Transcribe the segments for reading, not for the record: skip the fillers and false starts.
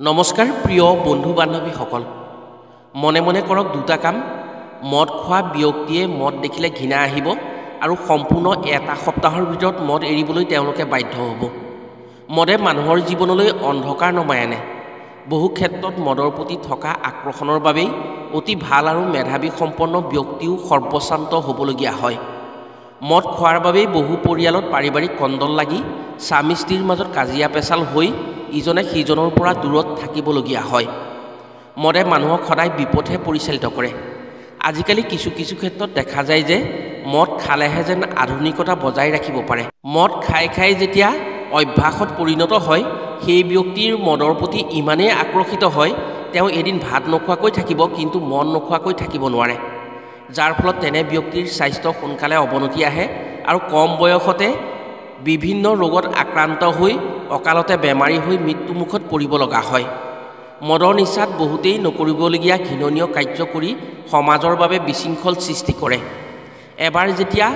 নমস্কাৰ প্ৰিয় বন্ধু বান্ধৱীসকল মনে মনে কৰক দুটা কাম মদ খোৱা ব্যক্তিয়ে মদ দেখিলে ঘৃণা আহিব আৰু সম্পূৰ্ণ এটা সপ্তাহৰ ভিতৰত মদ এৰিবলৈ তেওঁলোকে বাধ্য হ'ব মদে মানুহৰ জীৱনলৈ অন্ধকাৰ নমাই আনে বহু ক্ষেত্ৰত মদৰ প্ৰতি থকা আকৰ্ষণৰ বাবেই অতি ভাল আৰু মেধাৱী সম্পন্ন ব্যক্তিও সৰ্বশান্ত হ'বলগীয়া হয় মদ খোৱাৰ বাবেই বহু পৰিয়ালত পাৰিবাৰিক কণ্ডল লাগি স্বামী স্ত্ৰীৰ মাজত কাজিয়া পেচাল হৈ ইজনে সিজনৰ পৰা দূৰত থাকিবলগীয়া হয় মদে মানুহক সদায় বিপথে পৰিচালিত কৰে আজিকালি কিছু ক্ষেত্ৰত দেখা যায় যে মদ খালেহে যেন আধুনিকতা বজাই ৰাখিব পাৰে মদ খাই যেতিয়া অভ্যাসত পৰিণত হয় সেই ব্যক্তিৰ মদৰ প্ৰতি ইমানেই আকৰ্ষিত হয় তেওঁ এদিন ভাত নোখোৱাকৈ থাকিব কিন্তু মন নোখোৱাকৈ থাকিব নোৱাৰে যাৰ ফলত তেনে ব্যক্তিৰ স্বাস্থ্য সোনকালে অৱনতি আহে আৰু কম বয়সতে বিভিন্ন ৰোগত আক্ৰান্ত হৈ অকালতে বেমাৰী হৈ মৃত্যুমুখত পৰিব লগা হয় মদৰ নিচাত বহুতেই নকৰিবলগীয়া ঘৃণনীয় কাৰ্য কৰি সমাজৰ বাবে বিশৃংখল সৃষ্টি কৰে এবাৰ যেতিয়া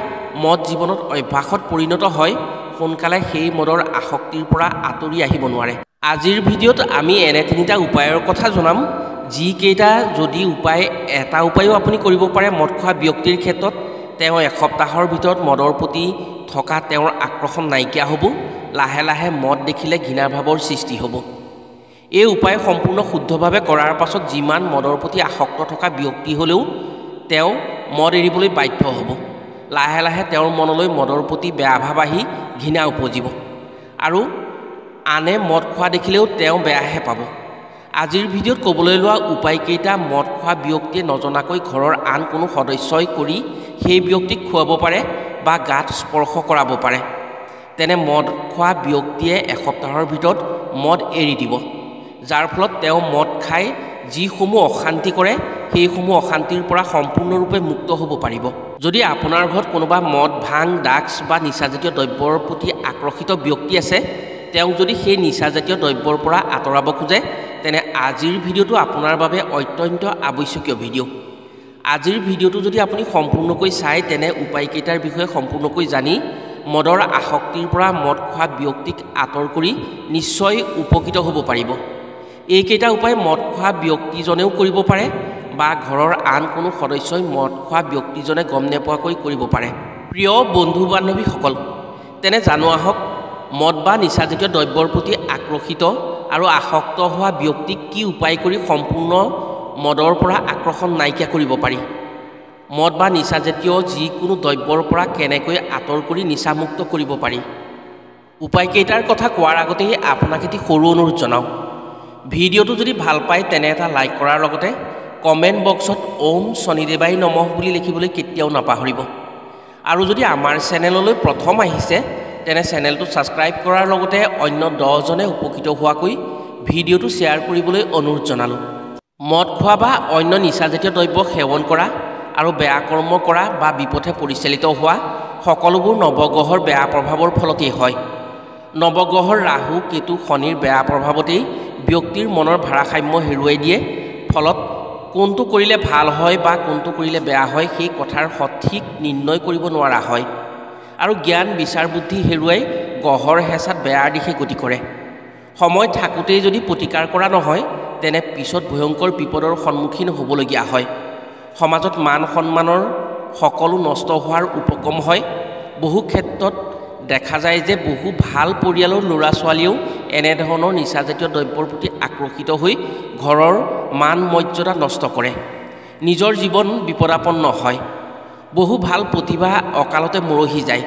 মদ জীৱনত অভ্যাসত পৰিণত হয় সোনকালে সেই মদৰ আসক্তিৰ পৰা আঁতৰি আহিব নোৱাৰে আজিৰ ভিডিঅ'ত আমি এনে তিনিটা উপায়ৰ কথা জনাম যিকেইটা যদি এটা উপায়ো আপুনি কৰিব পাৰে মদ খোৱা ব্যক্তিৰ ক্ষেত্ৰত তেওঁ এসপ্তাহৰ ভিতৰত মদৰ প্ৰতি থকা তেওঁৰ আকৰ্ষণ নাইকিয়া হ'ব লাহে লাহে মদ দেখিলে ঘৃণা ভাৱৰ সৃষ্টি হ'ব এই উপায় সম্পূৰ্ণ শুদ্ধভাৱে কৰাৰ পাছত যিমান মদৰ প্ৰতি আসক্ত থকা ব্যক্তি হ'লেও তেওঁ মদ এৰিবলৈ বাধ্য হ'ব লাহে লাহে তেওঁৰ মনলৈ মদৰ প্ৰতি বেয়া ভাৱ আহি ঘৃণা উপজিব আৰু আনে মদ খোৱা দেখিলেও তেওঁ বেয়াহে পাব আজিৰ ভিডিঅ'ত ক'বলৈ লোৱা উপায়কেইটা মদ খোৱা ব্যক্তিয়ে নজনাকৈ ঘৰৰ আন কোনো সদস্যই কৰি সেই ব্যক্তিক খুৱাব পাৰে বা গাত স্পৰ্শ কৰাব পাৰে তেনে মদ খোৱা ব্যক্তিয়ে এসপ্তাহৰ ভিতৰত মদ এৰি দিব যাৰ ফলত তেওঁ মদ খাই যিসমূহ অশান্তি কৰে সেইসমূহ অশান্তিৰ পৰা সম্পূৰ্ণৰূপে মুক্ত হ'ব পাৰিব যদি আপোনাৰ ঘৰত কোনোবা মদ ভাং ড্ৰাগছ বা নিচাজাতীয় দ্ৰব্যৰ প্ৰতি আকৰ্ষিত ব্যক্তি আছে তেওঁ যদি সেই নিচাজাতীয় দ্ৰব্যৰ পৰা আঁতৰাব খোজে তেনে আজিৰ ভিডিঅ'টো আপোনাৰ বাবে অত্যন্ত আৱশ্যকীয় ভিডিঅ' আজিৰ ভিডিঅ'টো যদি আপুনি সম্পূৰ্ণকৈ চাই তেনে উপায়কেইটাৰ বিষয়ে সম্পূৰ্ণকৈ জানি মদৰ আসক্তিৰ পৰা মদ খোৱা ব্যক্তিক আঁতৰ কৰি নিশ্চয় উপকৃত হ'ব পাৰিব এইকেইটা উপায় মদ খোৱা ব্যক্তিজনেও কৰিব পাৰে বা ঘৰৰ আন কোনো সদস্যই মদ খোৱা ব্যক্তিজনে গম নোপোৱাকৈ কৰিব পাৰে প্ৰিয় বন্ধু বান্ধৱীসকল তেনে জানো আহক মদ বা নিচাজাতীয় দ্ৰব্যৰ প্ৰতি আকৰ্ষিত আৰু আসক্ত হোৱা ব্যক্তিক কি উপায় কৰি সম্পূৰ্ণ মদৰ পৰা আকৰ্ষণ নাইকিয়া কৰিব পাৰি মদ বা নিচাজাতীয় যিকোনো দ্ৰব্যৰ পৰা কেনেকৈ আঁতৰ কৰি নিচামুক্ত কৰিব পাৰি উপায়কেইটাৰ কথা কোৱাৰ আগতেই আপোনাক এটি সৰু অনুৰোধ জনাওঁ ভিডিঅ'টো যদি ভাল পায় তেনে এটা লাইক কৰাৰ লগতে কমেণ্ট বক্সত ওম শনিদেৱাই নমঃ বুলি লিখিবলৈ কেতিয়াও নাপাহৰিব আৰু যদি আমাৰ চেনেললৈ প্ৰথম আহিছে তেনে চেনেলটো ছাবস্ক্ৰাইব কৰাৰ লগতে অন্য 10জনে উপকৃত হোৱাকৈ ভিডিঅ'টো শ্বেয়াৰ কৰিবলৈ অনুৰোধ জনালোঁ মদ খোৱা বা অন্য নিচাজাতীয় দ্ৰব্য সেৱন কৰা আৰু বেয়া কৰ্ম কৰা বা বিপথে পৰিচালিত হোৱা সকলোবোৰ নৱগ্ৰহৰ বেয়া প্ৰভাৱৰ ফলতেই হয় নৱগ্ৰহৰ ৰাহু কেতু শনিৰ বেয়া প্ৰভাৱতেই ব্যক্তিৰ মনৰ ভাৰসাম্য হেৰুৱাই দিয়ে ফলত কোনটো কৰিলে ভাল হয় বা কোনটো কৰিলে বেয়া হয় সেই কথাৰ সঠিক নিৰ্ণয় কৰিব নোৱাৰা হয় আৰু জ্ঞান বিচাৰ বুদ্ধি হেৰুৱাই গ্ৰহৰ হেঁচাত বেয়াৰ দিশে গতি কৰে সময় থাকোঁতেই যদি প্ৰতিকাৰ কৰা নহয় তেনে পিছত ভয়ংকৰ বিপদৰ সন্মুখীন হ'বলগীয়া হয় সমাজত মান সন্মানৰ সকলো নষ্ট হোৱাৰ উপক্ৰম হয় বহু ক্ষেত্ৰত দেখা যায় যে বহু ভাল পৰিয়ালৰ ল'ৰা ছোৱালীয়েও এনেধৰণৰ নিচাজাতীয় দ্ৰব্যৰ প্ৰতি আকৰ্ষিত হৈ ঘৰৰ মান মৰ্যাদা নষ্ট কৰে নিজৰ জীৱন বিপদাপন্ন হয় বহু ভাল প্ৰতিভা অকালতে মৰহি যায়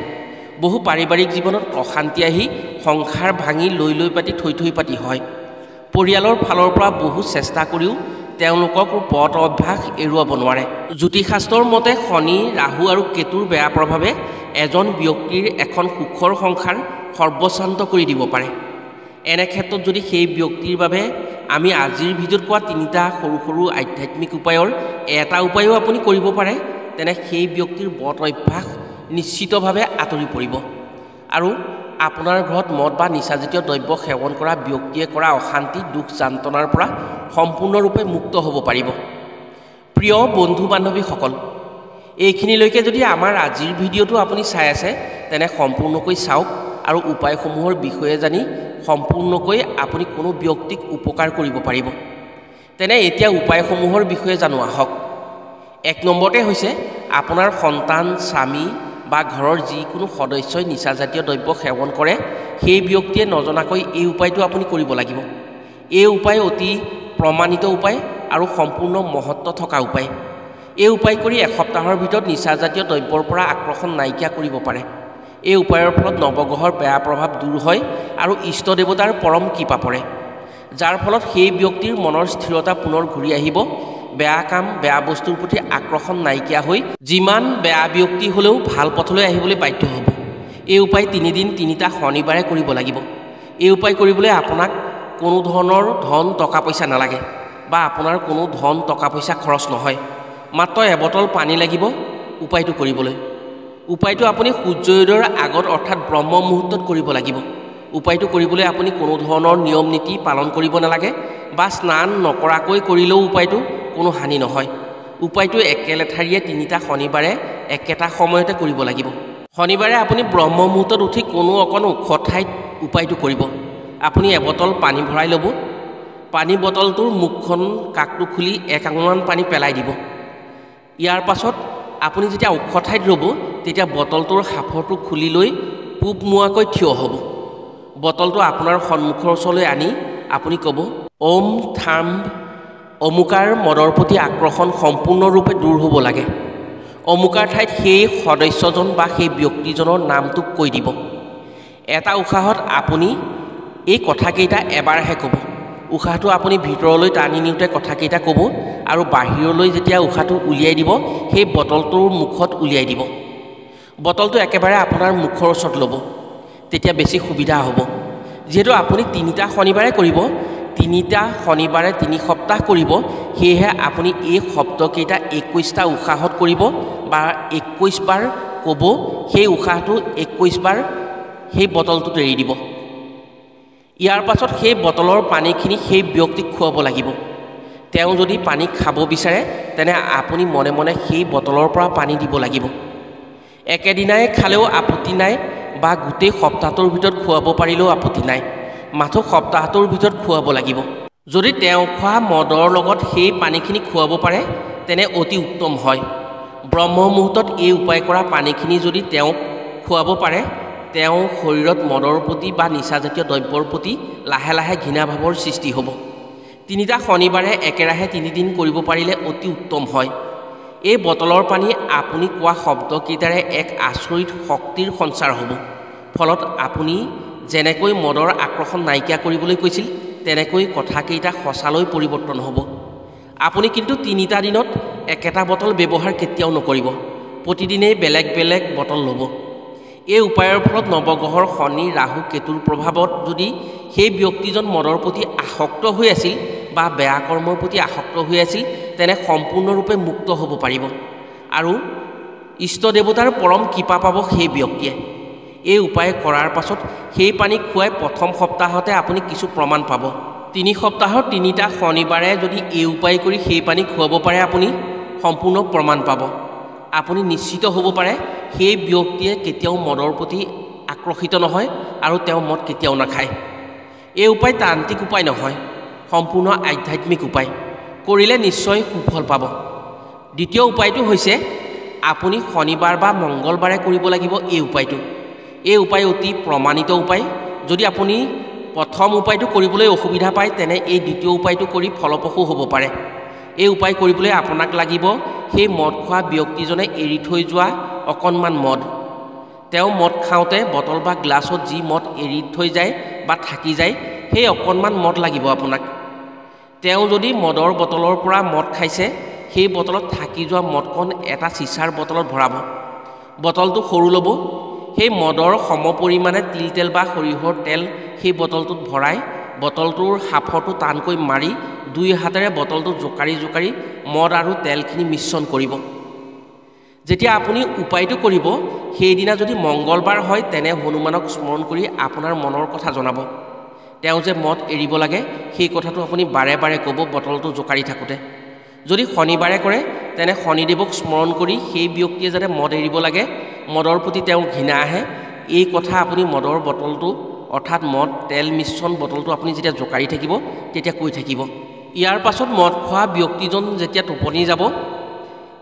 বহু পাৰিবাৰিক জীৱনত অশান্তি আহি সংসাৰ ভাঙি লৈ পাতি থৈ পাতি হয় পৰিয়ালৰ ফালৰ পৰা বহু চেষ্টা কৰিও তেওঁলোকক বদ অভ্যাস এৰুৱাব নোৱাৰে জ্যোতিষশাস্ত্ৰৰ মতে শনি ৰাহু আৰু কেতুৰ বেয়া প্ৰভাৱে এজন ব্যক্তিৰ এখন সুখৰ সংসাৰ সৰ্বশান্ত কৰি দিব পাৰে এনে ক্ষেত্ৰত যদি সেই ব্যক্তিৰ বাবে আমি আজিৰ ভিডিঅ'ত কোৱা তিনিটা সৰু আধ্যাত্মিক উপায়ৰ এটা উপায়ো আপুনি কৰিব পাৰে তেনে সেই ব্যক্তিৰ বদ অভ্যাস নিশ্চিতভাৱে আঁতৰি পৰিব আৰু আপোনাৰ ঘৰত মদ বা নিচাজাতীয় দ্ৰব্য সেৱন কৰা ব্যক্তিয়ে কৰা অশান্তি দুখ যান্ত্ৰণাৰ পৰা সম্পূৰ্ণৰূপে মুক্ত হ'ব পাৰিব প্ৰিয় বন্ধু বান্ধৱীসকল এইখিনিলৈকে যদি আমাৰ আজিৰ ভিডিঅ'টো আপুনি চাই আছে তেনে সম্পূৰ্ণকৈ চাওক আৰু উপায়সমূহৰ বিষয়ে জানি সম্পূৰ্ণকৈ আপুনি কোনো ব্যক্তিক উপকাৰ কৰিব পাৰিব। তেনে এতিয়া উপায়সমূহৰ বিষয়ে জানো আহক। 1 নম্বৰতে হৈছে আপোনাৰ সন্তান, স্বামী বা ঘৰৰ যিকোনো সদস্যই নিচাজাতীয় দ্ৰব্য সেৱন কৰে, সেই ব্যক্তিয়ে নজনাকৈ এই উপায়টো আপুনি কৰিব লাগিব। এই উপায় অতি প্ৰমাণিত উপায় আৰু সম্পূৰ্ণ মহত্ব থকা উপায়। এই উপায় কৰি এসপ্তাহৰ ভিতৰত নিচাজাতীয় দ্ৰব্যৰ পৰা আকৰ্ষণ নাইকিয়া কৰিব পাৰে। এই উপায়ৰ ফলত নৱগ্ৰহৰ বেয়া প্ৰভাৱ দূৰ হয় আৰু ইষ্ট দেৱতাৰ পৰম কৃপা পৰে, যাৰ ফলত সেই ব্যক্তিৰ মনৰ স্থিৰতা পুনৰ ঘূৰি আহিব। বেয়া কাম, বেয়া বস্তুৰ প্ৰতি আকৰ্ষণ নাইকিয়া হৈ যিমান বেয়া ব্যক্তি হ'লেও ভাল পথলৈ আহিবলৈ বাধ্য হ'ব। এই উপায় 3 দিন 3টা শনিবাৰে কৰিব লাগিব। এই উপায় কৰিবলৈ আপোনাক কোনো ধৰণৰ ধন টকা পইচা নালাগে বা আপোনাৰ কোনো ধন টকা পইচা খৰচ নহয়। মাত্ৰ এবটল পানী লাগিব উপায়টো কৰিবলৈ। উপায়টো আপুনি সূৰ্যোদয়ৰ আগত অৰ্থাৎ ব্ৰহ্ম মুহূৰ্তত কৰিব লাগিব। উপায়টো কৰিবলৈ আপুনি কোনো ধৰণৰ নিয়ম নীতি পালন কৰিব নালাগে বা স্নান নকৰাকৈ কৰিলেও উপায়টো কোনো হানি নহয়। উপায়টো একেলেঠাৰিয়ে 3টা শনিবাৰে একেটা সময়তে কৰিব লাগিব। শনিবাৰে আপুনি ব্ৰহ্ম মুহূৰ্তত উঠি কোনো অকণ ওখ ঠাইত উপায়টো কৰিব। আপুনি এবটল পানী ভৰাই ল'ব। পানী বটলটোৰ মুখখন কাকটো খুলি 1 আঙুলমান পানী পেলাই দিব। ইয়াৰ পাছত আপুনি যেতিয়া ওখ ঠাইত ৰ'ব, তেতিয়া বটলটোৰ সাফৰটো খুলি লৈ পূব মুৱাকৈ থিয় হ'ব। বটলটো আপোনাৰ সন্মুখৰ ওচৰলৈ আনি আপুনি ক'ব, ওম থাম্ব অমুকাৰ মদৰ প্ৰতি আকৰ্ষণ সম্পূৰ্ণৰূপে দূৰ হ'ব লাগে। অমুকাৰ ঠাইত সেই সদস্যজন বা সেই ব্যক্তিজনৰ নামটো কৈ দিব। এটা উশাহত আপুনি এই কথাকেইটা এবাৰহে ক'ব। উশাহটো আপুনি ভিতৰলৈ টানি নিওঁতে কথাকেইটা ক'ব আৰু বাহিৰলৈ যেতিয়া উশাহটো উলিয়াই দিব, সেই বটলটোৰ মুখত উলিয়াই দিব। বটলটো একেবাৰে আপোনাৰ মুখৰ ওচৰত ল'ব, তেতিয়া বেছি সুবিধা হ'ব। যিহেতু আপুনি 3টা শনিবাৰে কৰিব, 3টা শনিবাৰে 3 সপ্তাহ কৰিব, সেয়েহে আপুনি এই শব্দকেইটা 21টা উশাহত কৰিব বা 21 বাৰ ক'ব। সেই উশাহটো 21 বাৰ সেই বটলটোত এৰি দিব। ইয়াৰ পাছত সেই বটলৰ পানীখিনি সেই ব্যক্তিক খুৱাব লাগিব। তেওঁ যদি পানী খাব বিচাৰে, তেনে আপুনি মনে মনে সেই বটলৰ পৰা পানী দিব লাগিব। একেদিনাই খালেও আপত্তি নাই বা গোটেই সপ্তাহটোৰ ভিতৰত খুৱাব পাৰিলেও আপত্তি নাই, মাথো সপ্তাহটোৰ ভিতৰত খুৱাব লাগিব। যদি তেওঁ খোৱা মদৰ লগত সেই পানীখিনি খুৱাব পাৰে, তেনে অতি উত্তম হয়। ব্ৰহ্ম মুহূৰ্তত এই উপায় কৰা পানীখিনি যদি তেওঁক খুৱাব পাৰে, তেওঁ শৰীৰত মদৰ প্ৰতি বা নিচাজাতীয় দ্ৰব্যৰ প্ৰতি লাহে লাহে ঘৃণাভাৱৰ সৃষ্টি হ'ব। 3টা শনিবাৰে একেৰাহে 3 দিন কৰিব পাৰিলে অতি উত্তম হয়। এই বটলৰ পানী আপুনি কোৱা শব্দকেইটাৰে এক আচৰিত শক্তিৰ সঞ্চাৰ হ'ব। ফলত আপুনি যেনেকৈ মদৰ আকৰ্ষণ নাইকিয়া কৰিবলৈ কৈছিল, তেনেকৈ কথাকেইটা সঁচালৈ পৰিৱৰ্তন হ'ব। আপুনি কিন্তু 3টা দিনত একেটা বটল ব্যৱহাৰ কেতিয়াও নকৰিব। প্ৰতিদিনেই বেলেগ বেলেগ বটল ল'ব। এই উপায়ৰ ফলত নৱগ্ৰহৰ শনি, ৰাহু, কেতুৰ প্ৰভাৱত যদি সেই ব্যক্তিজন মদৰ প্ৰতি আসক্ত হৈ আছিল বা বেয়া কৰ্মৰ প্ৰতি আসক্ত হৈ আছিল, তেনে সম্পূৰ্ণৰূপে মুক্ত হ'ব পাৰিব আৰু ইষ্ট দেৱতাৰ পৰম কৃপা পাব সেই ব্যক্তিয়ে। এই উপায় কৰাৰ পাছত সেই পানী খুৱাই প্ৰথম সপ্তাহতে আপুনি কিছু প্ৰমাণ পাব। 3 সপ্তাহৰ 3টা শনিবাৰে যদি এই উপায় কৰি সেই পানী খুৱাব পাৰে, আপুনি সম্পূৰ্ণ প্ৰমাণ পাব। আপুনি নিশ্চিত হ'ব পাৰে সেই ব্যক্তিয়ে কেতিয়াও মদৰ প্ৰতি আকৰ্ষিত নহয় আৰু তেওঁ মদ কেতিয়াও নাখায়। এই উপায় তান্ত্ৰিক উপায় নহয়, সম্পূৰ্ণ আধ্যাত্মিক উপায়। কৰিলে নিশ্চয় সুফল পাব। দ্বিতীয় উপায়টো হৈছে আপুনি শনিবাৰ বা মংগলবাৰে কৰিব লাগিব এই উপায়টো। এই উপায় অতি প্ৰমাণিত উপায়। যদি আপুনি প্ৰথম উপায়টো কৰিবলৈ অসুবিধা পায়, তেনে এই দ্বিতীয় উপায়টো কৰি ফলপ্ৰসূ হ'ব পাৰে। এই উপায় কৰিবলৈ আপোনাক লাগিব সেই মদ খোৱা ব্যক্তিজনে এৰি থৈ যোৱা অকণমান মদ। তেওঁ মদ খাওঁতে বটল বা গ্লাছত যি মদ এৰি থৈ যায় বা থাকি যায়, সেই অকণমান মদ লাগিব আপোনাক। তেওঁ যদি মদৰ বটলৰ পৰা মদ খাইছে, সেই বটলত থাকি যোৱা মদকণ এটা চিচাৰ বটলত ভৰাব। বটলটো সৰু ল'ব। সেই মদৰ সমপৰিমাণে তিল তেল বা সৰিয়হৰ তেল সেই বটলটোত ভৰাই বটলটোৰ সাফৰটো টানকৈ মাৰি 2 হাতেৰে বটলটো জোকাৰি জোকাৰি মদ আৰু তেলখিনি মিশ্ৰণ কৰিব। যেতিয়া আপুনি উপায়টো কৰিব, সেইদিনা যদি মংগলবাৰ হয়, তেনে হনুমানক স্মৰণ কৰি আপোনাৰ মনৰ কথা জনাব। তেওঁ যে মদ এৰিব লাগে, সেই কথাটো আপুনি বাৰে বাৰে ক'ব বটলটো জোকাৰি থাকোঁতে। যদি শনিবাৰে কৰে, তেনে শনিদেৱক স্মৰণ কৰি সেই ব্যক্তিয়ে যাতে মদ এৰিব লাগে, মদৰ প্ৰতি তেওঁৰ ঘৃণা আহে, এই কথা আপুনি মদৰ বটলটো অৰ্থাৎ মদ তেল মিশ্ৰণ বটলটো আপুনি যেতিয়া জোকাৰি থাকিব তেতিয়া কৈ থাকিব। ইয়াৰ পাছত মদ খোৱা ব্যক্তিজন যেতিয়া টোপনি যাব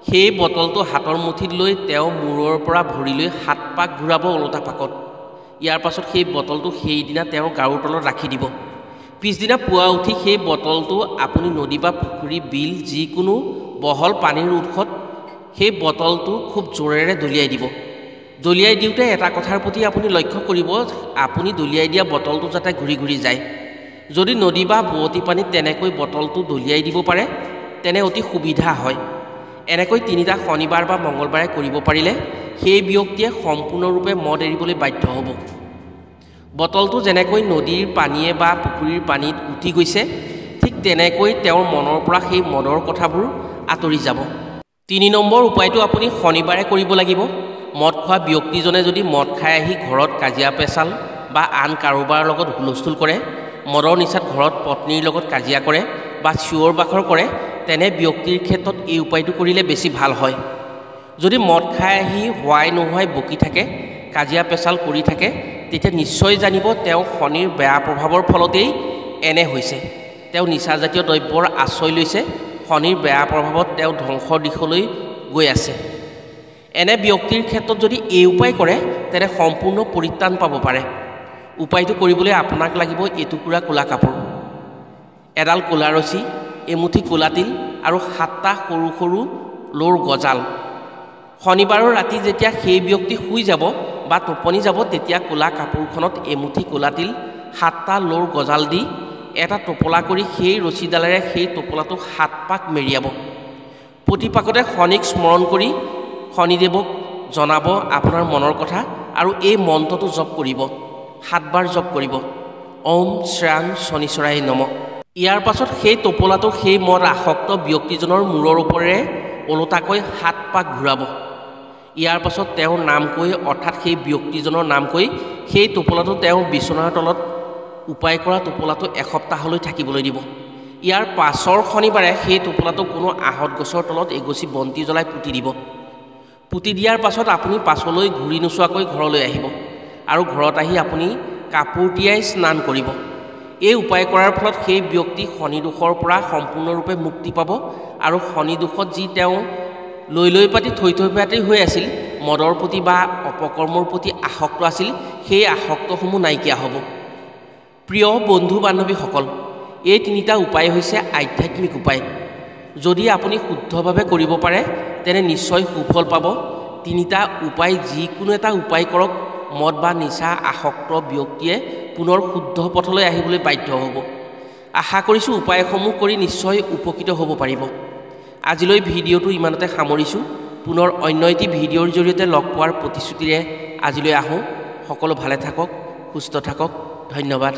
সেই বটলটো হাতৰ মুঠিত লৈ তেওঁ মূৰৰ পৰা ভৰিলৈ 7 পাক ঘূৰাব ওলোটা পাকত। ইয়াৰ পাছত সেই বটলটো সেইদিনা তেওঁৰ গাৰুৰ তলত ৰাখি দিব। পিছদিনা পুৱা উঠি সেই বটলটো আপুনি নদী বা পুখুৰী বিল যিকোনো বহল পানীৰ উৎসত সেই বটলটো খুব জোৰেৰে দলিয়াই দিব। দলিয়াই দিওঁতে এটা কথাৰ প্ৰতি আপুনি লক্ষ্য কৰিব, আপুনি দলিয়াই দিয়া বটলটো যাতে ঘূৰি ঘূৰি যায়। যদি নদী বা বোৱতী পানীত তেনেকৈ বটলটো দলিয়াই দিব পাৰে তেনে অতি সুবিধা হয়। এনেকৈ 3টা শনিবাৰ বা মঙ্গলবাৰে কৰিব পাৰিলে সেই ব্যক্তিয়ে সম্পূৰ্ণৰূপে মদ এৰিবলৈ বাধ্য হ'ব। বটলটো যেনেকৈ নদীৰ পানীয়ে বা পুখুৰীৰ পানীত উঠি গৈছে ঠিক তেনেকৈ তেওঁৰ মনৰ পৰা সেই মদৰ কথাবোৰ আঁতৰি যাব। 3 নম্বৰ উপায়টো আপুনি শনিবাৰে কৰিব লাগিব। মদ খোৱা ব্যক্তিজনে যদি মদ খাই আহি ঘৰত কাজিয়া পেচাল বা আন কাৰোবাৰ লগত হুলস্থুল কৰে, মদৰ নিচাত ঘৰত পত্নীৰ লগত কাজিয়া কৰে বা চিঞৰ বাখৰ কৰে, তেনে ব্যক্তিৰ ক্ষেত্ৰত এই উপায়টো কৰিলে বেছি ভাল হয়। যদি মদ খাই আহি হোৱাই নোহোৱাই বকি থাকে, কাজিয়া পেচাল কৰি থাকে, তেতিয়া নিশ্চয় জানিব তেওঁ শনিৰ বেয়া প্ৰভাৱৰ ফলতেই এনে হৈছে। তেওঁ নিচাজাতীয় দ্ৰব্যৰ আশ্ৰয় লৈছে, শনিৰ বেয়া প্ৰভাৱত তেওঁ ধ্বংসৰ দিশলৈ গৈ আছে। এনে ব্যক্তিৰ ক্ষেত্ৰত যদি এই উপায় কৰে তেনে সম্পূৰ্ণ পৰিত্ৰাণ পাব পাৰে। উপায়টো কৰিবলৈ আপোনাক লাগিব এটুকুৰা ক'লা কাপোৰ, এডাল ক'লা ৰছী, এমুঠি ক'লা তিল আৰু 7টা সৰু সৰু লোৰ গজাল। শনিবাৰৰ ৰাতি যেতিয়া সেই ব্যক্তি শুই যাব বা টোপনি যাব তেতিয়া ক'লা কাপোৰখনত এমুঠি ক'লা তিল, 7টা লোৰ গজাল দি এটা টোপোলা কৰি সেই ৰছীডালেৰে সেই টোপোলাটো 7 পাক মেৰিয়াব। প্ৰতি পাকতে শনিক স্মৰণ কৰি শনিদেৱক জনাব আপোনাৰ মনৰ কথা আৰু এই মন্ত্ৰটো জপ কৰিব। 7 বাৰ জপ কৰিব, ওম শ্ৰাং শনিশ্বৰায় নমঃ। ইয়াৰ পাছত সেই টোপোলাটো সেই মদ আসক্ত ব্যক্তিজনৰ মূৰৰ ওপৰেৰে ওলোটাকৈ 7 পাক ঘূৰাব। ইয়াৰ পাছত তেওঁৰ নাম কৈ অৰ্থাৎ সেই ব্যক্তিজনৰ নাম কৈ সেই টোপোলাটো তেওঁৰ বিচনাৰ তলত উপায় কৰা টোপোলাটো এসপ্তাহলৈ থাকিবলৈ দিব। ইয়াৰ পাছৰ শনিবাৰে সেই টোপোলাটো কোনো আহঁত গছৰ তলত এগছি বন্তি জ্বলাই পুতি দিব। পুতি দিয়াৰ পাছত আপুনি পাছলৈ ঘূৰি নোচোৱাকৈ ঘৰলৈ আহিব আৰু ঘৰত আহি আপুনি কাপোৰ তিয়াই স্নান কৰিব। এই উপায় কৰাৰ ফলত সেই ব্যক্তি শনি দোষৰ পৰা সম্পূৰ্ণৰূপে মুক্তি পাব আৰু শনি দোষত যি তেওঁ লৈ পাতি থৈ পাতি হৈ আছিল, মদৰ প্ৰতি বা অপকৰ্মৰ প্ৰতি আসক্ত আছিল, সেই আসক্তসমূহ নাইকিয়া হ'ব। প্ৰিয় বন্ধু বান্ধৱীসকল, এই 3টা উপায় হৈছে আধ্যাত্মিক উপায়। যদি আপুনি শুদ্ধভাৱে কৰিব পাৰে তেনে নিশ্চয় সুফল পাব। 3টা উপায় যিকোনো এটা উপায় কৰক, মদ বা নিচা আসক্ত ব্যক্তিয়ে পুনৰ শুদ্ধ পথলৈ আহিবলৈ বাধ্য হ'ব। আশা কৰিছোঁ উপায়সমূহ কৰি নিশ্চয় উপকৃত হ'ব পাৰিব। আজিলৈ ভিডিঅ'টো ইমানতে সামৰিছোঁ। পুনৰ অন্য এটি ভিডিঅ'ৰ জৰিয়তে লগ পোৱাৰ প্ৰতিশ্ৰুতিৰে আজিলৈ আহোঁ। সকলো ভালে থাকক, সুস্থ থাকক। ধন্যবাদ।